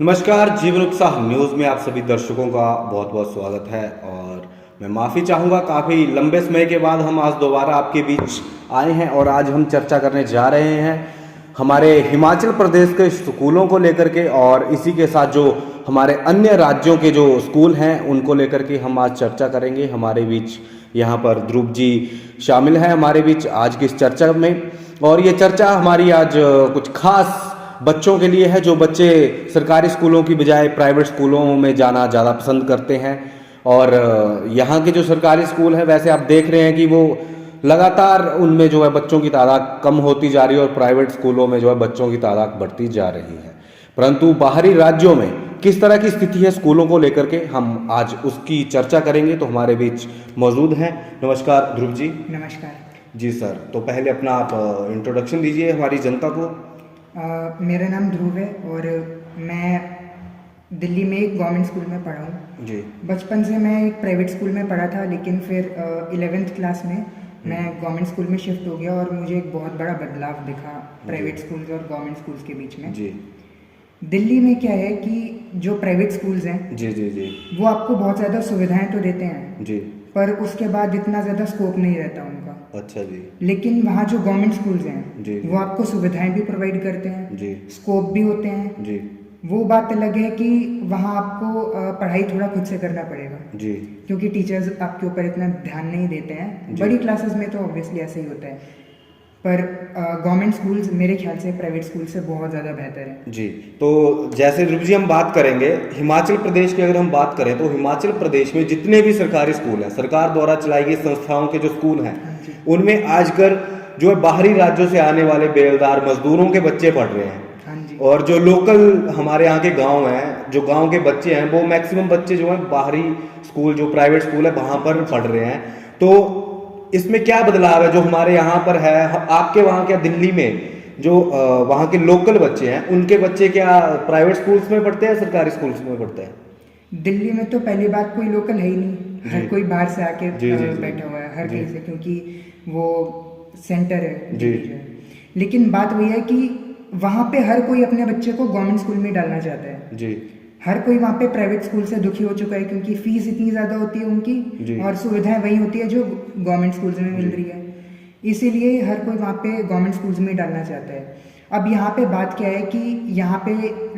नमस्कार, जीवन उत्साह न्यूज़ में आप सभी दर्शकों का बहुत बहुत स्वागत है। और मैं माफ़ी चाहूँगा, काफ़ी लंबे समय के बाद हम आज दोबारा आपके बीच आए हैं और आज हम चर्चा करने जा रहे हैं हमारे हिमाचल प्रदेश के स्कूलों को लेकर के, और इसी के साथ जो हमारे अन्य राज्यों के जो स्कूल हैं उनको लेकर के हम आज चर्चा करेंगे। हमारे बीच यहाँ पर ध्रुव जी शामिल हैं हमारे बीच आज की इस चर्चा में, और ये चर्चा हमारी आज कुछ खास बच्चों के लिए है जो बच्चे सरकारी स्कूलों की बजाय प्राइवेट स्कूलों में जाना ज़्यादा पसंद करते हैं। और यहाँ के जो सरकारी स्कूल हैं, वैसे आप देख रहे हैं कि वो लगातार उनमें जो है बच्चों की तादाद कम होती जा रही है और प्राइवेट स्कूलों में जो है बच्चों की तादाद बढ़ती जा रही है। परंतु बाहरी राज्यों में किस तरह की स्थिति है स्कूलों को लेकर के, हम आज उसकी चर्चा करेंगे। तो हमारे बीच मौजूद हैं। नमस्कार ध्रुव जी। नमस्कार जी सर, तो पहले अपना आप इंट्रोडक्शन दीजिए हमारी जनता को। मेरा नाम ध्रुव है और मैं दिल्ली में एक गवर्नमेंट स्कूल में पढ़ा हूँ। जी। बचपन से मैं एक प्राइवेट स्कूल में पढ़ा था, लेकिन फिर 11th क्लास में मैं गवर्नमेंट स्कूल में शिफ्ट हो गया और मुझे एक बहुत बड़ा बदलाव दिखा प्राइवेट स्कूल्स और गवर्नमेंट स्कूल्स के बीच में। जी दिल्ली में क्या है कि जो प्राइवेट स्कूल्स हैं जी जी जी वो आपको बहुत ज़्यादा सुविधाएं तो देते हैं, जी। पर उसके बाद इतना ज़्यादा स्कोप नहीं रहता उनका। अच्छा जी। लेकिन वहाँ जो गवर्नमेंट स्कूल्स हैं जी, जी। वो आपको सुविधाएं भी प्रोवाइड करते हैं, जी स्कोप भी होते हैं। जी वो बात अलग है कि वहाँ आपको पढ़ाई थोड़ा खुद से करना पड़ेगा, जी क्योंकि टीचर्स आपके ऊपर इतना ध्यान नहीं देते हैं। जी। बड़ी क्लासेस में तो ऑब्वियसली ऐसे ही होता है, पर गवर्नमेंट स्कूल्स मेरे ख्याल से प्राइवेट स्कूल से बहुत ज़्यादा बेहतर है। जी। तो जैसे ध्रुव जी हम बात करेंगे हिमाचल प्रदेश की, अगर हम बात करें तो हिमाचल प्रदेश में जितने भी सरकारी स्कूल हैं, सरकार द्वारा चलाई गई संस्थाओं के जो स्कूल हैं, हाँ जी। उनमें आजकल जो है बाहरी राज्यों से आने वाले बेलदार मजदूरों के बच्चे पढ़ रहे हैं। हाँ जी। और जो लोकल हमारे यहाँ के गांव हैं, जो गांव के बच्चे हैं, वो मैक्सिमम बच्चे जो हैं बाहरी स्कूल, जो प्राइवेट स्कूल है वहां पर पढ़ रहे हैं। तो इसमें क्या बदलाव है जो हमारे यहाँ पर है? आपके वहाँ क्या दिल्ली में जो वहाँ के लोकल बच्चे हैं, उनके बच्चे क्या प्राइवेट स्कूल्स में पढ़ते हैं, सरकारी स्कूल्स में पढ़ते हैं? दिल्ली में तो पहली बात कोई लोकल है ही नहीं, हर जी। कोई बाहर से आके जी, जी, जी। बैठा हुआ है हर जी। कहीं से, क्योंकि वो सेंटर है जी। दिल्ली जो है। लेकिन बात वही है कि वहाँ पे हर कोई अपने बच्चे को गवर्नमेंट स्कूल में डालना चाहता है। जी हर कोई वहाँ पे प्राइवेट स्कूल से दुखी हो चुका है, क्योंकि फीस इतनी ज़्यादा होती है जी। उनकी और सुविधाएं वही होती है जो गवर्नमेंट स्कूल्स में मिल रही है। इसीलिए हर कोई वहाँ पे गवर्नमेंट स्कूल्स में डालना चाहता है। अब यहाँ पे बात क्या है कि यहाँ पे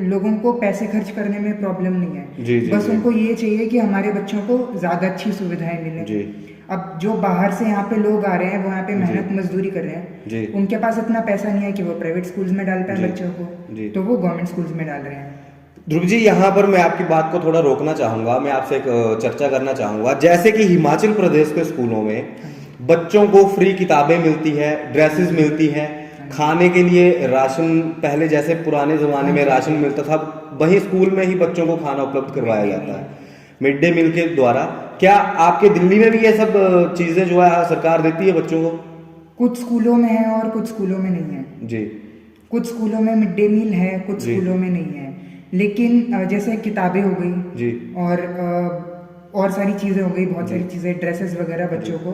लोगों को पैसे खर्च करने में प्रॉब्लम नहीं है। जी, जी, बस जी। उनको ये चाहिए कि हमारे बच्चों को ज़्यादा अच्छी सुविधाएं मिलें। जी। अब जो बाहर से यहाँ पे लोग आ रहे हैं, वो यहाँ पे जी। मेहनत मजदूरी कर रहे हैं, जी। उनके पास इतना पैसा नहीं है कि वो प्राइवेट स्कूल्स में डाल पाए जी। बच्चों जी। को, तो वो गवर्नमेंट स्कूल्स में डाल रहे हैं। ध्रुव जी, यहाँ पर मैं आपकी बात को थोड़ा रोकना चाहूंगा, मैं आपसे एक चर्चा करना चाहूंगा। जैसे कि हिमाचल प्रदेश के स्कूलों में बच्चों को फ्री किताबें मिलती है, ड्रेसेस मिलती हैं, खाने के लिए राशन, पहले जैसे पुराने जमाने में राशन मिलता था, वहीं स्कूल में ही बच्चों को खाना उपलब्ध करवाया जाता है मिड डे मील के द्वारा। क्या आपके दिल्ली में भी ये सब चीजें जो है सरकार देती है बच्चों को? कुछ स्कूलों में है और कुछ स्कूलों में नहीं है। जी कुछ स्कूलों में मिड डे मील है, कुछ जी। स्कूलों में नहीं है। लेकिन जैसे किताबें हो गई जी और सारी चीज़ें हो गई, बहुत सारी चीज़ें, ड्रेसेस वगैरह बच्चों को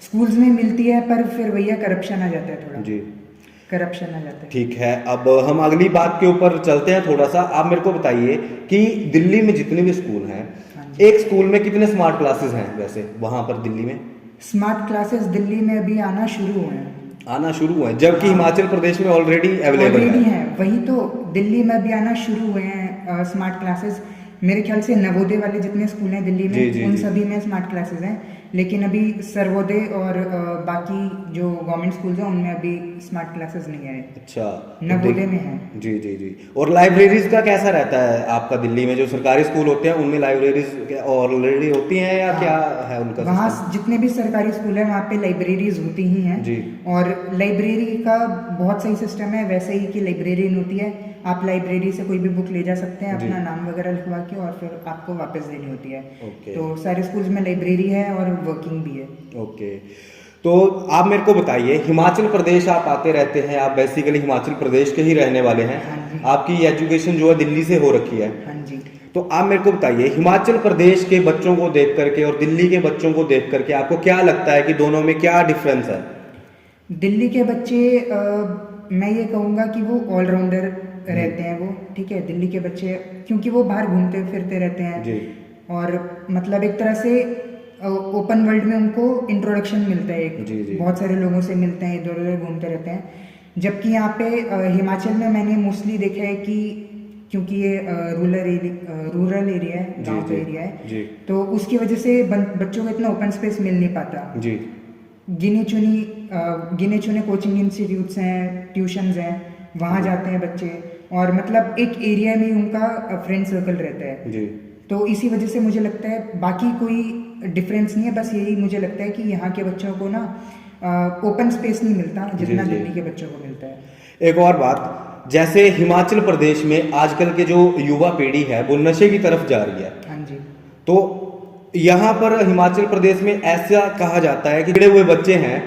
स्कूल्स में मिलती है, पर फिर भैया करप्शन आ जाता है, थोड़ा जी। करप्शन आ जाता है। ठीक है, अब हम अगली बात के ऊपर चलते हैं थोड़ा सा। आप मेरे को बताइए कि दिल्ली में जितने भी स्कूल हैं, हाँ जी। एक स्कूल में कितने स्मार्ट क्लासेस हैं वैसे वहां पर दिल्ली में? स्मार्ट क्लासेस दिल्ली में अभी आना शुरू हुए हैं। आना शुरू हुए हैं, जबकि हिमाचल प्रदेश में ऑलरेडी अवेलेबल ऑलरेडी है। हैं, वही तो दिल्ली में अभी आना शुरू हुए हैं स्मार्ट क्लासेस। मेरे ख्याल से नवोदय वाले जितने स्कूल हैं दिल्ली में, जी, जी, उन जी। सभी में स्मार्ट क्लासेस हैं। लेकिन अभी सर्वोदय और बाकी जो गवर्नमेंट स्कूल्स हैं उनमें अभी स्मार्ट क्लासेस नहीं आए। अच्छा, नवोदय में है। जी जी जी। और लाइब्रेरीज का कैसा रहता है आपका दिल्ली में? जो सरकारी स्कूल होते हैं उनमें लाइब्रेरीज ऑलरेडी होती हैं या हाँ। क्या है उनका वहाँ system? जितने भी सरकारी स्कूल हैं वहाँ पे लाइब्रेरीज होती ही हैं। जी। और लाइब्रेरी का बहुत सही सिस्टम है, वैसे ही कि लाइब्रेरी होती है, आप लाइब्रेरी से कोई भी बुक ले जा सकते हैं जी। अपना नाम वगैरह लिखवा के, और फिर आपको वापस देनी होती है। ओके। तो सारे स्कूल्स में लाइब्रेरी है और वर्किंग भी है। ओके, तो आप मेरे को बताइए, हिमाचल प्रदेश आप आते रहते हैं, आप बेसिकली हिमाचल प्रदेश के ही रहने वाले हैं। हाँ जी। आपकी एजुकेशन जो है दिल्ली से हो रखी है। हाँ जी। तो आप मेरे को बताइए, हिमाचल प्रदेश के बच्चों को देख करके और दिल्ली के बच्चों को देख करके आपको क्या लगता है कि दोनों में क्या डिफरेंस है? दिल्ली के बच्चे मैं ये कहूँगा कि वो ऑलराउंडर रहते हैं वो, ठीक है, दिल्ली के बच्चे, क्योंकि वो बाहर घूमते फिरते रहते हैं जी और मतलब एक तरह से ओपन वर्ल्ड में उनको इंट्रोडक्शन मिलता है एक, जी, जी। बहुत सारे लोगों से मिलते हैं, इधर उधर घूमते रहते हैं। जबकि यहाँ पे हिमाचल में मैंने मोस्टली देखा है कि क्योंकि ये रूरल एरिया है, जी गांव का जी एरिया है, जी तो उसकी वजह से बच्चों को इतना ओपन स्पेस मिल नहीं पाता। जी गिने चुने कोचिंग इंस्टीट्यूट्स हैं, ट्यूशन्स हैं, वहाँ जाते हैं बच्चे, और मतलब एक एरिया में ही उनका फ्रेंड सर्कल रहता है। जी तो इसी वजह से मुझे लगता है बाकी कोई डिफरेंस नहीं है, बस यही मुझे लगता है कि यहाँ के बच्चों को ना ओपन स्पेस नहीं मिलता जितना जी, जी। दिल्ली के बच्चों को मिलता है। एक और बात, जैसे हिमाचल प्रदेश में आजकल के जो युवा पीढ़ी है वो नशे की तरफ जा रही है, हाँ जी। तो यहाँ पर हिमाचल प्रदेश में ऐसा कहा जाता है कि बिगड़े हुए बच्चे हैं,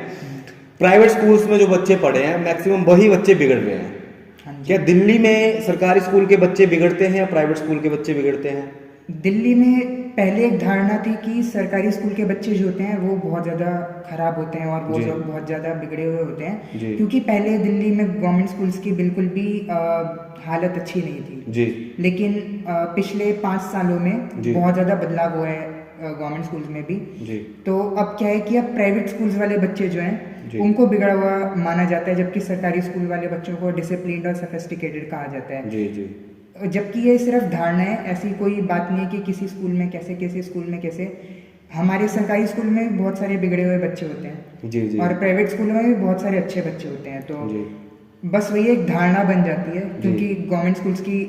प्राइवेट स्कूल्स में जो बच्चे पढ़े हैं मैक्सिमम वही बच्चे बिगड़ रहे हैं। हाँ जी। क्या दिल्ली में सरकारी स्कूल के बच्चे बिगड़ते हैं या प्राइवेट स्कूल के बच्चे बिगड़ते हैं? दिल्ली में पहले एक धारणा थी कि सरकारी स्कूल के बच्चे जो होते हैं वो बहुत ज़्यादा खराब होते हैं और वो जी। सब बहुत ज़्यादा बिगड़े हुए होते हैं, जी। क्योंकि पहले दिल्ली में गवर्नमेंट स्कूल्स की बिल्कुल भी हालत अच्छी नहीं थी। जी लेकिन पिछले 5 सालों में जी। बहुत ज़्यादा बदलाव हुआ है गवर्नमेंट स्कूल्स में भी। जी तो अब क्या है कि अब प्राइवेट स्कूल्स वाले बच्चे जो जी। हैं उनको बिगड़ा हुआ माना जाता है, जबकि सरकारी स्कूल वाले बच्चों को डिसिप्लिन्ड और सोफिस्टिकेटेड कहा जाता है। जी जी जबकि ये सिर्फ धारणा है, ऐसी कोई बात नहीं है कि किसी स्कूल में कैसे, किसी स्कूल में कैसे। हमारे सरकारी स्कूल में भी बहुत सारे बिगड़े हुए बच्चे होते हैं जी जी और प्राइवेट स्कूलों में भी बहुत सारे अच्छे बच्चे होते हैं। तो जी बस वही एक धारणा बन जाती है, क्योंकि गवर्नमेंट स्कूल्स की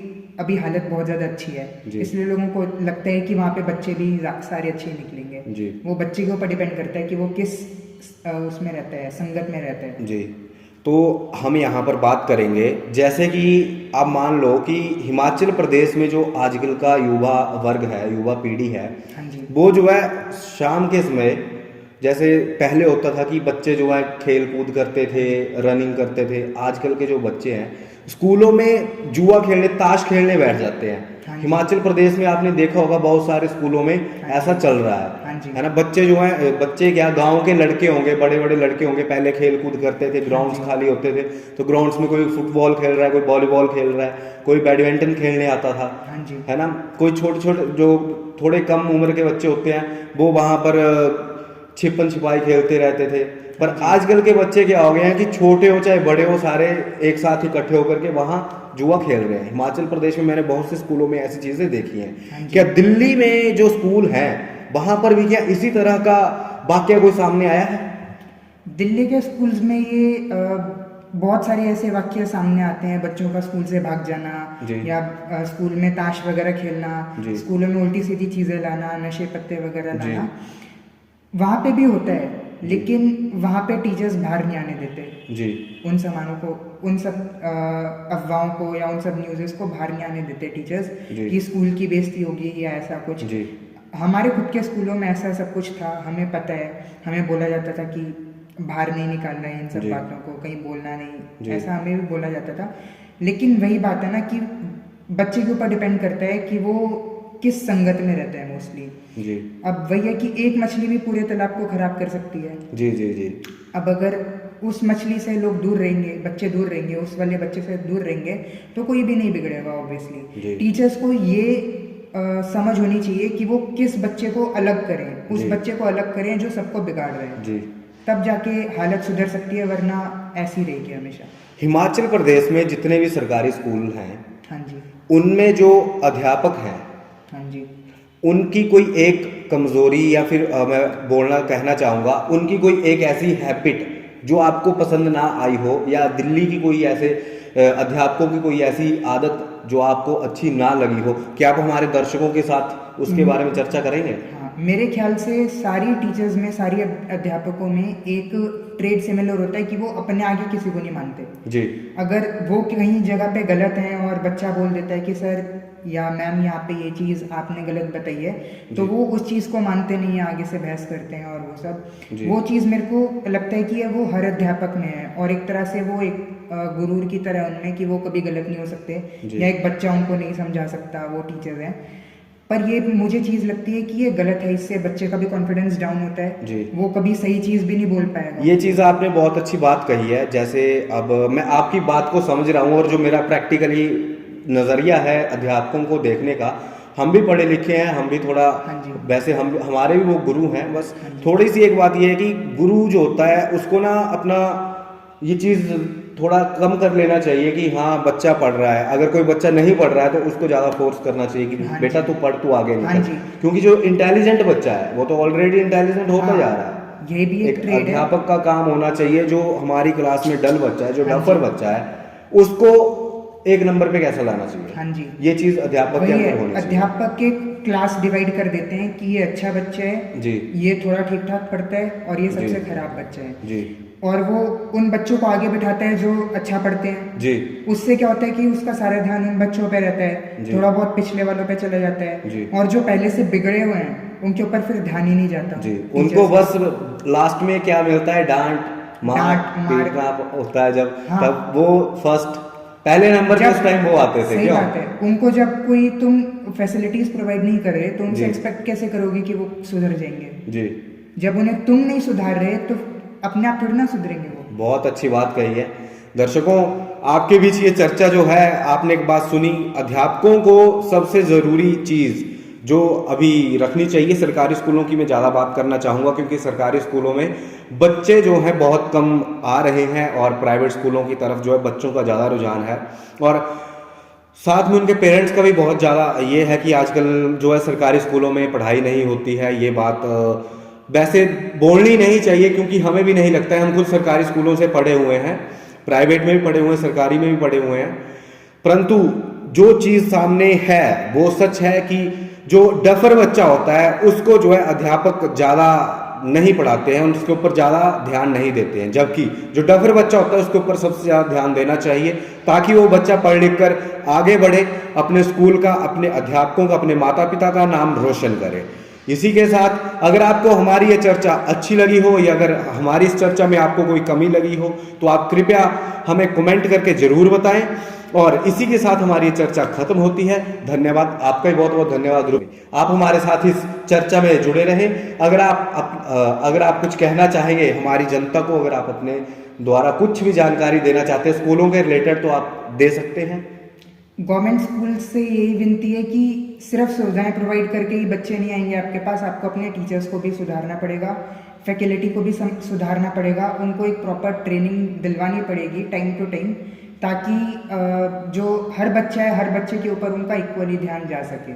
अभी हालत बहुत ज़्यादा अच्छी है, जी। इसलिए लोगों को लगता है कि वहाँ पे बच्चे भी सारे अच्छे निकलेंगे। जी। वो बच्चे के ऊपर डिपेंड करता है कि वो किस उसमें रहता है, संगत में रहता है। जी। तो हम यहाँ पर बात करेंगे, जैसे कि आप मान लो कि हिमाचल प्रदेश में जो आजकल का युवा वर्ग है, युवा पीढ़ी है, हाँ जी। वो जो है शाम के समय, जैसे पहले होता था कि बच्चे जो है खेल कूद करते थे, रनिंग करते थे, आजकल के जो बच्चे हैं स्कूलों में जुआ खेलने, ताश खेलने बैठ जाते हैं। हाँ जी। हिमाचल प्रदेश में आपने देखा होगा बहुत सारे स्कूलों में ऐसा चल रहा हाँ जी। है ना। बच्चे जो हैं, बच्चे क्या, गांव के लड़के होंगे, बड़े बड़े लड़के होंगे, पहले खेल कूद करते थे, ग्राउंड्स खाली होते थे, तो ग्राउंड्स में कोई फुटबॉल खेल रहा है, कोई वॉलीबॉल खेल रहा है, कोई बैडमिंटन खेलने आता था, हाँ जी। है ना। कोई छोटे छोटे जो थोड़े कम उम्र के बच्चे होते हैं वो वहां पर छिपन छिपाई खेलते रहते थे। पर आजकल के बच्चे क्या हो गए हैं कि छोटे हो चाहे बड़े हो, सारे एक साथ इकट्ठे होकर के वहां जुआ खेल रहे हैं। हिमाचल प्रदेश में मैंने बहुत से स्कूलों में ऐसी चीजें देखी हाँ हैं। जी। क्या दिल्ली में जो स्कूल हैं वहां पर भी क्या इसी तरह का वाकया कोई सामने आया है? दिल्ली के स्कूल्स में ये बहुत सारे ऐसे वाक्य सामने आते हैं, बच्चों का स्कूल से भाग जाना, जी। या स्कूल में ताश वगैरह खेलना, जी। स्कूलों में उल्टी सीधी चीज़ें लाना, नशे पत्ते वगैरह जी। लाना, वहाँ पे भी होता है, लेकिन वहाँ पे टीचर्स बाहर नहीं आने देते जी उन सामानों को, उन सब अफवाहों को या उन सब न्यूज़ को बाहर नहीं आने देते टीचर्स जी। कि स्कूल की बेइज्जती होगी या ऐसा कुछ। जी हमारे खुद के स्कूलों में ऐसा सब कुछ था, हमें पता है, हमें बोला जाता था कि बाहर नहीं निकालना है इन सब जी। बातों को, कहीं बोलना नहीं, जी। ऐसा हमें भी बोला जाता था। लेकिन वही बात है ना कि बच्चे के ऊपर डिपेंड करता है कि वो किस संगत में रहता है मोस्टली। जी अब वही है कि एक मछली भी पूरे तालाब को खराब कर सकती है। जी जी जी अब अगर उस मछली से लोग दूर रहेंगे, बच्चे दूर रहेंगे, उस वाले बच्चे से दूर रहेंगे, तो कोई भी नहीं बिगड़ेगा जी। ऑब्वियसली। टीचर्स को ये समझ होनी चाहिए कि वो किस बच्चे को अलग करें, उस जी। बच्चे को अलग करें जो सबको बिगाड़ रहे हैं, जी। तब जाके हालत सुधर सकती है, वरना ऐसी रहेगी हमेशा। हिमाचल प्रदेश में जितने भी सरकारी स्कूल हैं हाँ जी। उनमें जो अध्यापक हैं हाँ जी। उनकी कोई एक कमजोरी या फिर मैं कहना चाहूँगा उनकी कोई एक ऐसी हैबिट जो आपको पसंद ना आई हो, या दिल्ली की कोई ऐसे अध्यापकों की कोई ऐसी आदत जो आपको अच्छी ना लगी हो, क्या आप हमारे दर्शकों के साथ उसके बारे में चर्चा करेंगे? हाँ, मेरे ख्याल से सारी टीचर्स में, सारी अध्यापकों में एक ट्रेड सिमिलर होता है कि वो अपने आगे किसी को नहीं मानते। जी अगर वो कहीं जगह पे गलत है और बच्चा बोल देता है कि सर या मैम यहाँ पे ये चीज़ आपने गलत बताई है, तो वो उस चीज़ को मानते नहीं है, आगे से बहस करते हैं और वो सब। वो चीज़ मेरे को लगता है कि वो हर अध्यापक में है, और एक तरह से वो एक गुरूर की तरह उनमें कि वो कभी गलत नहीं हो सकते, या एक बच्चा उनको नहीं समझा सकता, वो टीचर्स हैं। पर ये मुझे चीज़ लगती है कि ये गलत है, इससे बच्चे का भी कॉन्फिडेंस डाउन होता है जी। वो कभी सही चीज़ भी नहीं बोल पाएगा। ये चीज़ आपने बहुत अच्छी बात कही है। जैसे अब मैं आपकी बात को समझ रहा हूँ और जो मेरा प्रैक्टिकली नज़रिया है अध्यापकों को देखने का, हम भी पढ़े लिखे हैं, हम भी थोड़ा हाँ जी। वैसे हम हमारे भी वो गुरु हैं, बस हाँ जी। थोड़ी सी एक बात ये है कि गुरु जो होता है उसको ना अपना ये चीज़ थोड़ा कम कर लेना चाहिए कि हाँ बच्चा पढ़ रहा है, अगर कोई बच्चा नहीं पढ़ रहा है तो उसको ज़्यादा फोर्स करना चाहिए कि हाँ बेटा जी। तू पढ़, तू आगे हाँ निकल। जी। क्योंकि जो इंटेलिजेंट बच्चा है वो तो ऑलरेडी इंटेलिजेंट होता हाँ, जा रहा है। ये भी एक ट्रेड है। अध्यापक का काम होना चाहिए जो हमारी क्लास में डल बच्चा है, जो हाँ डफर जी। बच्चा है, उसको एक नंबर पे कैसे लाना चाहिए। हाँ जी। ये चीज़ अध्यापक के वही है, अंदर होनी चाहिए। अध्यापक के क्लास डिवाइड कर देते हैं कि ये अच्छा बच्चा है जी। ये थोड़ा ठीक ठाक पढ़ता है और ये सबसे जी। खराब बच्चा है। जी। और वो उन बच्चों को आगे बिठाता है जो अच्छा पढ़ते हैं। जी। उससे क्या होता है कि उसका सारा ध्यान उन बच्चों पे रहता है, जी। थोड़ा बहुत पिछले वालों पे चला जाता जी। है और जो पहले से बिगड़े हुए हैं उनके ऊपर फिर ध्यान ही नहीं जाता। जी। टीचर्स उनको का। बस लास्ट में क्या मिलता है, डांट मार पीटना होता है जब, हाँ। तब वो फर्स्ट पहले नंबर पे उस टाइम वो आते थे। सही क्यों? बात है, उनको जब कोई तुम फैसिलिटीज प्रोवाइड नहीं कर रहे तो उनसे जी। एक्सपेक्ट कैसे करोगे कि वो सुधर जाएंगे। जी। जब उन्हें तुम नहीं सुधार रहे तो अपने आप थोड़ी ना सुधरेंगे वो। बहुत अच्छी बात कही है। दर्शकों, आपके बीच ये चर्चा जो है, आपने एक बात सुनी, अध्यापकों को सबसे ज़रूरी चीज़ जो अभी रखनी चाहिए, सरकारी स्कूलों की मैं ज़्यादा बात करना चाहूँगा क्योंकि सरकारी स्कूलों में बच्चे जो हैं बहुत कम आ रहे हैं और प्राइवेट स्कूलों की तरफ जो है बच्चों का ज़्यादा रुझान है। और साथ में उनके पेरेंट्स का भी बहुत ज़्यादा ये है कि आजकल जो है सरकारी स्कूलों में पढ़ाई नहीं होती है। ये बात वैसे बोलनी नहीं चाहिए क्योंकि हमें भी नहीं लगता है, हम खुद सरकारी स्कूलों से पढ़े हुए हैं, प्राइवेट में भी पढ़े हुए हैं, सरकारी में भी पढ़े हुए हैं। परंतु जो चीज़ सामने है वो सच है कि जो डफर बच्चा होता है उसको जो है अध्यापक ज़्यादा नहीं पढ़ाते हैं, उसके ऊपर ज़्यादा ध्यान नहीं देते हैं, जबकि जो डफर बच्चा होता है उसके ऊपर सबसे ज़्यादा ध्यान देना चाहिए ताकि वो बच्चा पढ़ लिख कर आगे बढ़े, अपने स्कूल का, अपने अध्यापकों का, अपने माता पिता का नाम रोशन करे। इसी के साथ अगर आपको हमारी ये चर्चा अच्छी लगी हो या अगर हमारी इस चर्चा में आपको कोई कमी लगी हो तो आप कृपया हमें कमेंट करके ज़रूर बताएं। और इसी के साथ हमारी चर्चा खत्म होती है। धन्यवाद, आपका भी बहुत बहुत धन्यवाद। आप हमारे साथ इस चर्चा में जुड़े रहें। अगर आप कुछ कहना चाहेंगे हमारी जनता को, अगर आप अपने द्वारा कुछ भी जानकारी देना चाहते हैं स्कूलों के रिलेटेड तो आप दे सकते हैं। गवर्नमेंट स्कूल से यही विनती है कि सिर्फ सुविधाएं प्रोवाइड करके ही बच्चे नहीं आएंगे आपके पास, आपको अपने टीचर्स को भी सुधारना पड़ेगा, फैकल्टी को भी सुधारना पड़ेगा, उनको एक प्रॉपर ट्रेनिंग दिलवानी पड़ेगी टाइम टू टाइम, ताकि जो हर बच्चा है हर बच्चे के ऊपर उनका इक्वली ध्यान जा सके।